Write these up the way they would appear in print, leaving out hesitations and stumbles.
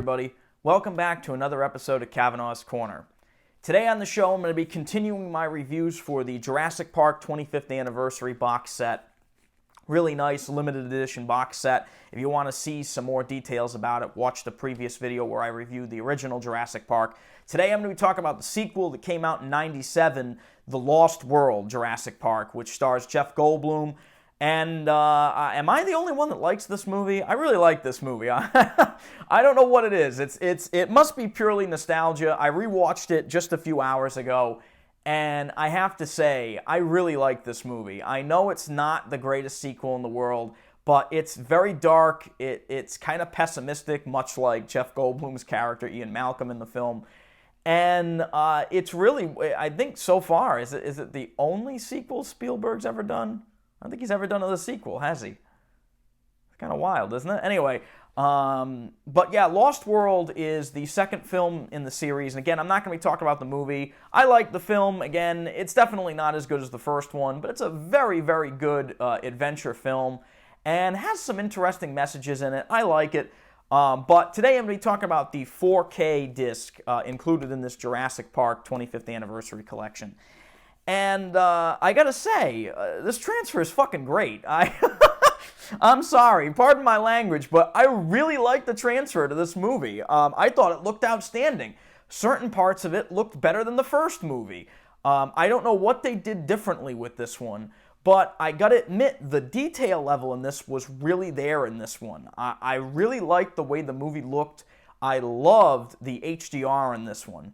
everybody. Welcome back to another episode of Cavanaugh's Corner. Today on the show, I'm going to be continuing my reviews for the Jurassic Park 25th Anniversary box set. Really nice limited edition box set. If you want to see some more details about it, watch the previous video where I reviewed the original Jurassic Park. Today I'm going to be talking about the sequel that came out in ¡97, The Lost World Jurassic Park, which stars Jeff Goldblum. And am I the only one that likes this movie? I really like this movie. I don't know what it is. It must be purely nostalgia. I rewatched it just a few hours ago, and I have to say, I really like this movie. I know it's not the greatest sequel in the world, but it's very dark. It's kind of pessimistic, much like Jeff Goldblum's character, Ian Malcolm, in the film. And it's really, I think so far, is it the only sequel Spielberg's ever done? I don't think he's ever done a sequel, has he? It's kind of wild, isn't it? Anyway, but yeah, Lost World is the second film in the series. And again, I'm not going to be talking about the movie. I like the film. Again, it's definitely not as good as the first one, but it's a very, very good adventure film and has some interesting messages in it. I like it. But today I'm going to be talking about the 4K disc included in this Jurassic Park 25th Anniversary collection. And I gotta say, this transfer is fucking great. I'm sorry, pardon my language, but I really like the transfer to this movie. I thought it looked outstanding. Certain parts of it looked better than the first movie. I don't know what they did differently with this one, but I gotta admit, the detail level in this was really there in this one. I really liked the way the movie looked. I loved the HDR in this one.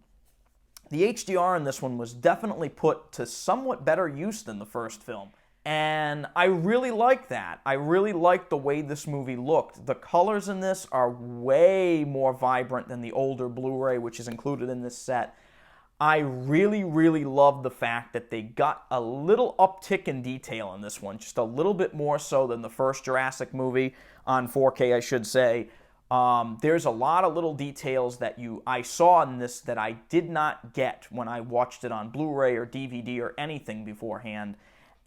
The HDR in this one was definitely put to somewhat better use than the first film. And I really like that. I really like the way this movie looked. The colors in this are way more vibrant than the older Blu-ray, which is included in this set. I really, really love the fact that they got a little uptick in detail in this one, just a little bit more so than the first Jurassic movie on 4K, I should say. There's a lot of little details that I saw in this that I did not get when I watched it on Blu-ray or DVD or anything beforehand.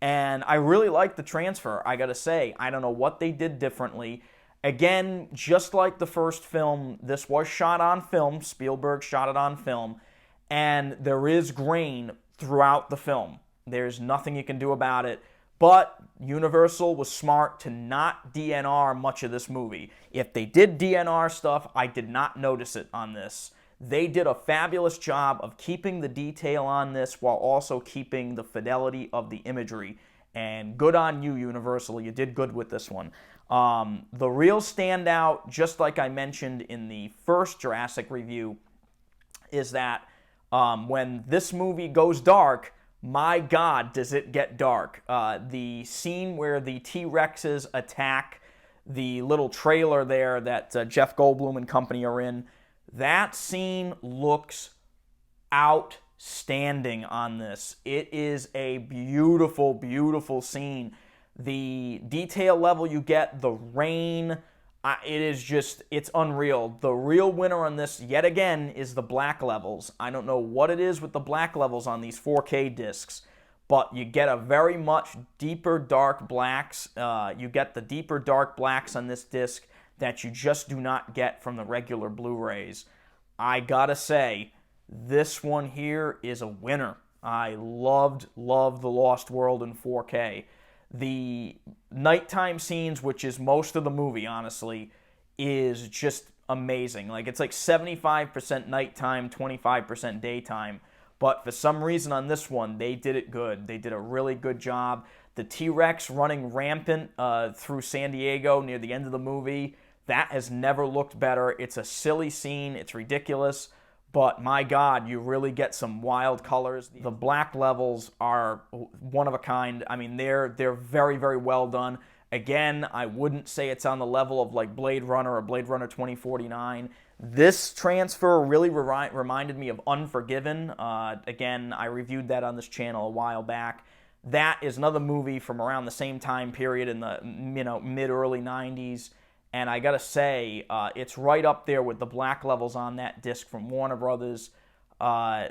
And I really like the transfer, I gotta say. I don't know what they did differently. Again, just like the first film, this was shot on film. Spielberg shot it on film. And there is grain throughout the film. There's nothing you can do about it. But Universal was smart to not DNR much of this movie. If they did DNR stuff, I did not notice it on this. They did a fabulous job of keeping the detail on this while also keeping the fidelity of the imagery. And good on you, Universal. You did good with this one. The real standout, just like I mentioned in the first Jurassic review, is that when this movie goes dark, my God, does it get dark. The scene where the T-Rexes attack the little trailer there that Jeff Goldblum and company are in, that scene looks outstanding on this. It is a beautiful, beautiful scene. The detail level you get, the rain, it is just, it's unreal. The real winner on this, yet again, is the black levels. I don't know what it is with the black levels on these 4K discs, but you get a very much deeper dark blacks. You get the deeper dark blacks on this disc that you just do not get from the regular Blu-rays. I gotta say, this one here is a winner. I loved The Lost World in 4K. The nighttime scenes, which is most of the movie, honestly, is just amazing. Like, it's like 75% nighttime, 25% daytime. But for some reason on this one, they did it good. They did a really good job. The T-Rex running rampant through San Diego near the end of the movie, that has never looked better. It's a silly scene. It's ridiculous. But my God, you really get some wild colors. The black levels are one of a kind. I mean, they're very, very well done. Again, I wouldn't say it's on the level of like Blade Runner or Blade Runner 2049. This transfer really reminded me of Unforgiven. Again, I reviewed that on this channel a while back. That is another movie from around the same time period in the mid-early 90s. And I gotta say, it's right up there with the black levels on that disc from Warner Brothers.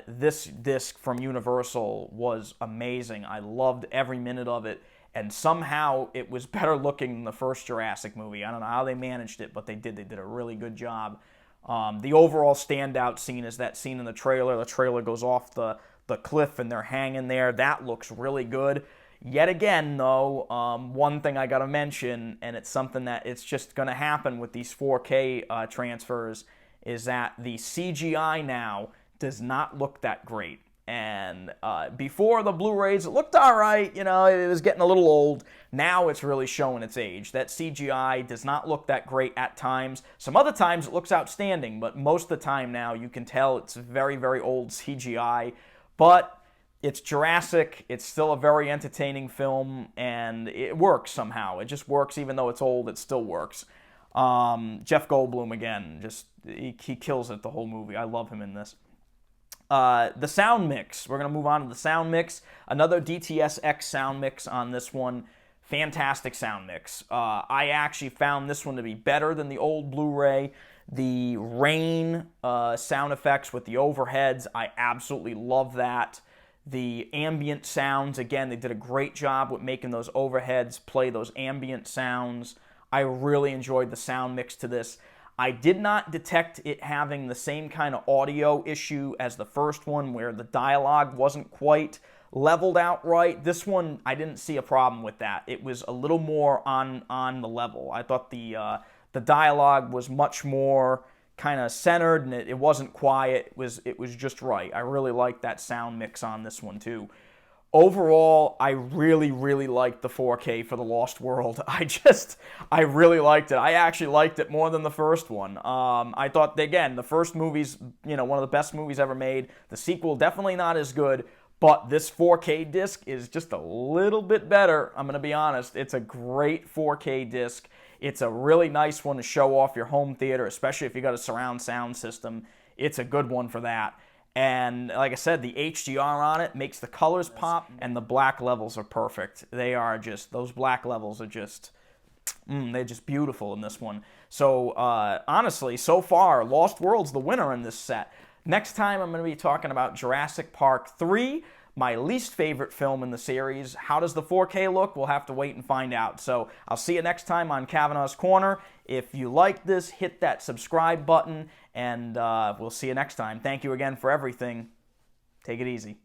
This disc from Universal was amazing. I loved every minute of it. And somehow it was better looking than the first Jurassic movie. I don't know how they managed it, but they did. They did a really good job. The overall standout scene is that scene in the trailer. The trailer goes off the cliff and they're hanging there. That looks really good. Yet again, though, one thing I gotta mention, and it's something that it's just gonna happen with these 4K transfers, is that the CGI now does not look that great. And before the Blu-rays, it looked all right. You know, it was getting a little old. Now it's really showing its age. That CGI does not look that great at times. Some other times it looks outstanding, but most of the time now you can tell it's very, very old CGI. But it's Jurassic. It's still a very entertaining film, and it works somehow. It just works. Even though it's old, it still works. Jeff Goldblum, again, just he kills it the whole movie. I love him in this. The sound mix. We're going to move on to the sound mix. Another DTS-X sound mix on this one. Fantastic sound mix. I actually found this one to be better than the old Blu-ray. The rain sound effects with the overheads, I absolutely love that. The ambient sounds, again, they did a great job with making those overheads play those ambient sounds. I really enjoyed the sound mix to this. I did not detect it having the same kind of audio issue as the first one where the dialogue wasn't quite leveled out right. This one, I didn't see a problem with that. It was a little more on the level. I thought the dialogue was much more kind of centered, and it wasn't quiet. It was just right. I really liked that sound mix on this one too. Overall, I really, really liked the 4K for The Lost World. I really liked it. I actually liked it more than the first one. I thought, again, the first movie's, one of the best movies ever made. The sequel, definitely not as good, but this 4K disc is just a little bit better. I'm going to be honest. It's a great 4K disc. It's a really nice one to show off your home theater, especially if you got a surround sound system. It's a good one for that. And like I said, the HDR on it makes the colors pop, and the black levels are perfect. They are just, those black levels are just, they're just beautiful in this one. So honestly, so far, Lost World's the winner in this set. Next time, I'm going to be talking about Jurassic Park 3, my least favorite film in the series. How does the 4K look? We'll have to wait and find out. So I'll see you next time on Cavanaugh's Corner. If you like this, hit that subscribe button, and we'll see you next time. Thank you again for everything. Take it easy.